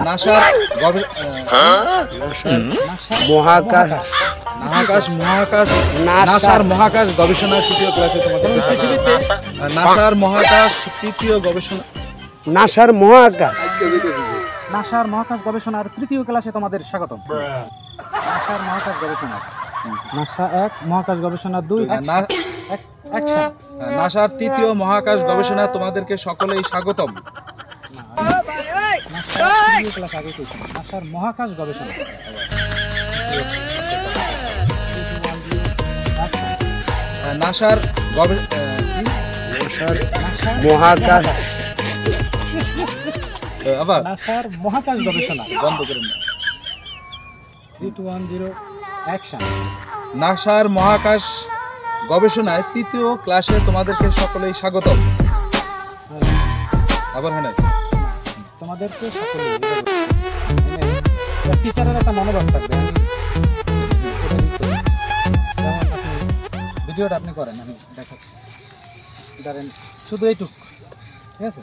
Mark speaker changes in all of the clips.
Speaker 1: নাসার
Speaker 2: মহাকাশ
Speaker 1: নাসার মহাকাশ গবেষণা তৃতীয় ক্লাসে তোমাদের নাসার মহাকাশ তৃতীয় গবেষণা
Speaker 2: নাসার মহাকাশ
Speaker 3: নাসার মহাকাশ গবেষণার তৃতীয় ক্লাসে তোমাদের স্বাগতম। নাসার মহাকাশ গবেষণা নাসা 1 মহাকাশ গবেষণা 2 অ্যাকশন।
Speaker 1: নাসার তৃতীয় মহাকাশ গবেষণা তোমাদেরকে সকলেই স্বাগতম।
Speaker 3: নাসার মহাকাশ গবেষণা
Speaker 1: নাসার
Speaker 2: মহাকাশ
Speaker 1: আবার
Speaker 3: নাসার মহাকাশ গবেষণা
Speaker 1: বন্ধ করেন না।
Speaker 3: 3 2 1 0 অ্যাকশন।
Speaker 1: নাসার মহাকাশ গবেষণায় তৃতীয় ক্লাসে তোমাদেরকে সকলেই স্বাগতম। আবার হ্যাঁ
Speaker 3: তোমাদেরকে সকলেই টিচারের একটা মনোভাব থাকবে। ভিডিওটা আপনি করেন, আমি দেখাচ্ছি। ধরেন শুধু এইটুক, ঠিক আছে?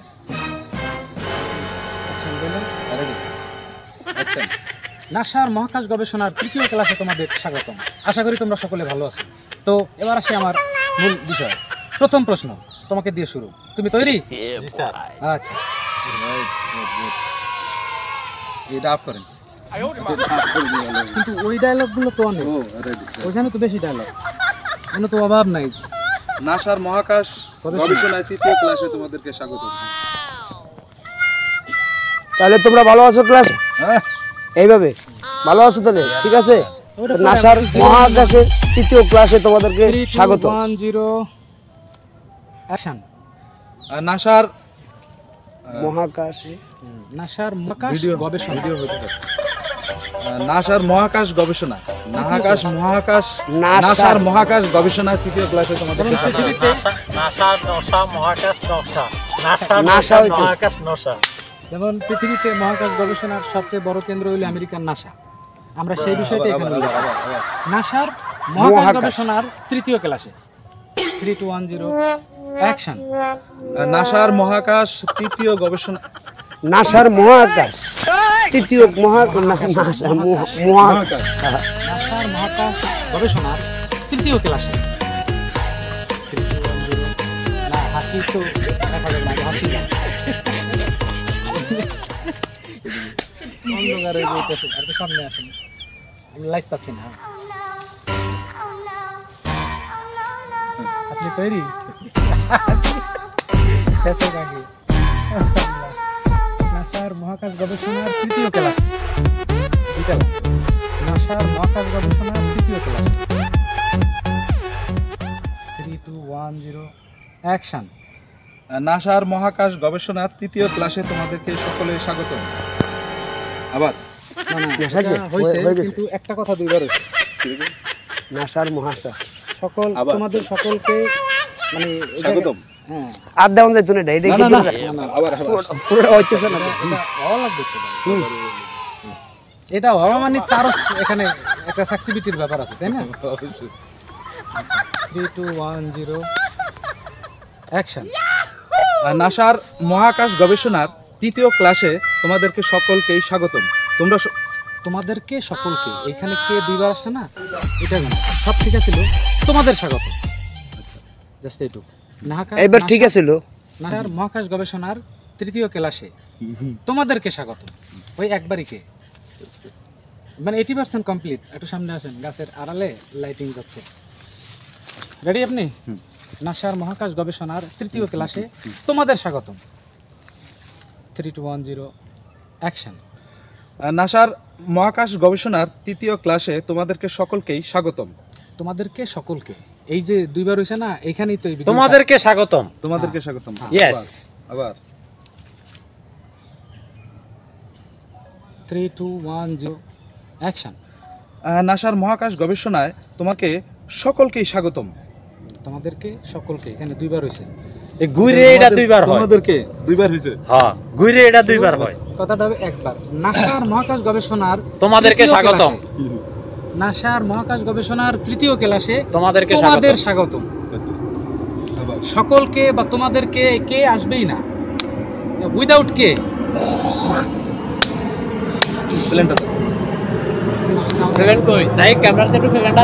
Speaker 3: নাসার মহাকাশ গবেষণার তৃতীয় ক্লাসে তোমাদের স্বাগতম। আশা করি তোমরা সকলে ভালো আছো। তো এবার আসি আমার মূল বিষয়। প্রথম প্রশ্ন তোমাকে দিয়ে শুরু। তুমি তৈরি? আচ্ছা,
Speaker 1: এটা আপ করেন।
Speaker 3: কিন্তু ওই ডায়লগগুলো তো অনেক, ওইখানে তো বেশি ডায়লগ, কোনো তো অভাব নাই।
Speaker 1: নাসার মহাকাশ গবেষণায় তৃতীয় ক্লাসে তোমাদেরকে স্বাগত।
Speaker 2: তাহলে তোমরা ভালো আছো ক্লাস? এইভাবে ভালো আছো তাহলে? ঠিক আছে। নাসার মহাকাশের তৃতীয় ক্লাসে তোমাদেরকে স্বাগত।
Speaker 3: 1 0 অ্যাকশন।
Speaker 1: নাসার
Speaker 2: মহাকাশে
Speaker 3: নাসার মহাকাশ গবেষণা
Speaker 1: নাসার মহাকাশ গবেষণা নাসার মহাকাশ গবেষণা তৃতীয় ক্লাসে তোমাদের
Speaker 3: যেমন পৃথিবীতে মহাকাশ গবেষণার সবচেয়ে বড় কেন্দ্র হলো আমেরিকার নাসা। আমরা সেই বিষয়টা এখানে নাসার মহাকাশ গবেষণার তৃতীয় ক্লাসে 3 2 1 0 অ্যাকশন।
Speaker 1: নাসার মহাকাশ তৃতীয় গবেষণা
Speaker 2: নাসার মহাকাশ তৃতীয় মহাকাশ
Speaker 3: নাসার মহাকাশ গবেষণার তৃতীয় ক্লাসে না হাসি তো দেখা যায় না, হাসি না অন্ধকারে যেতেছে। আর তো সামনে আসেন, আমি লাইট পাচ্ছি না। আপনি তৈরি? নাসার মহাকাশ গবেষণার তৃতীয় ক্লাস, নাসার মহাকাশ গবেষণার তৃতীয় ক্লাস 3 2 1 0 অ্যাকশন।
Speaker 1: নাসার মহাকাশ গবেষণার তৃতীয় ক্লাসে তোমাদেরকে সকলে স্বাগত। আবার
Speaker 3: কিন্তু একটা কথা দুইবার হয়েছে।
Speaker 2: নাসার মহাকাশ
Speaker 3: সকল তোমাদের সকলকে মানে
Speaker 1: স্বাগতম।
Speaker 3: হ্যাঁ,
Speaker 2: আর দেওয়া যায় তুমি এটা পুরোটা হইতেছে না।
Speaker 3: এটা হওয়া মানে তারও এখানে একটা সাকসিবিলিটির ব্যাপার আছে, তাই না? 3 2 1 0 অ্যাকশন।
Speaker 1: নাসার মহাকাশ গবেষণার তৃতীয় ক্লাসে তোমাদেরকে সকলকেই স্বাগতম।
Speaker 3: তোমাদেরকে সকলকে, এখানে কে দুইবার আসছে না, এটা জানো সব ঠিক আছে। তোমাদের স্বাগত, জাস্ট এইটুকু।
Speaker 2: এবার ঠিক আছে।
Speaker 3: নাসার মহাকাশ গবেষণার তৃতীয় ক্লাসে তোমাদেরকে স্বাগত। ওই একবারই কে, মানে 80% কমপ্লিট। একটু সামনে আসেন, গাছের আড়ালে লাইটিং যাচ্ছে। রেডি আপনি? নাসার মহাকাশ গবেষণার তৃতীয় ক্লাসে তোমাদের স্বাগতম। 3 2 1 0 অ্যাকশন।
Speaker 1: নাসার মহাকাশ গবেষণার তৃতীয় ক্লাসে তোমাদেরকে সকলকেই স্বাগতম।
Speaker 3: তোমাদেরকে সকলকে, এই যে দুইবার হইছে না, এখানেই তো
Speaker 4: তোমাদেরকে স্বাগতম।
Speaker 1: তোমাদেরকে স্বাগতম।
Speaker 4: ইয়েস।
Speaker 1: আবার
Speaker 3: 3 2 1 0 অ্যাকশন।
Speaker 1: নাসার মহাকাশ গবেষণায় তোমাকে সকলকেই স্বাগতম।
Speaker 3: তোমাদেরকে সকলকে, এখানে দুইবার হইছে।
Speaker 4: এই গুইরে এটা দুইবার হয়।
Speaker 1: তোমাদেরকে দুইবার হইছে।
Speaker 4: হ্যাঁ, গুইরে এটা দুইবার হয়।
Speaker 3: কথাটা হবে একবার। নাসার মহাকাশ গবেষণার
Speaker 4: তোমাদেরকে স্বাগতম।
Speaker 3: নাসার মহাকাশ গবেষণার তৃতীয় ক্লাসে
Speaker 4: তোমাদেরকে
Speaker 3: স্বাগতম। সকলকে বা তোমাদেরকে কে আসবেই না, উইদাউট কে।
Speaker 1: প্লেনটা দাও।
Speaker 4: ফেলেন কই? যাই ক্যামেরাতে একটু ফেলেনটা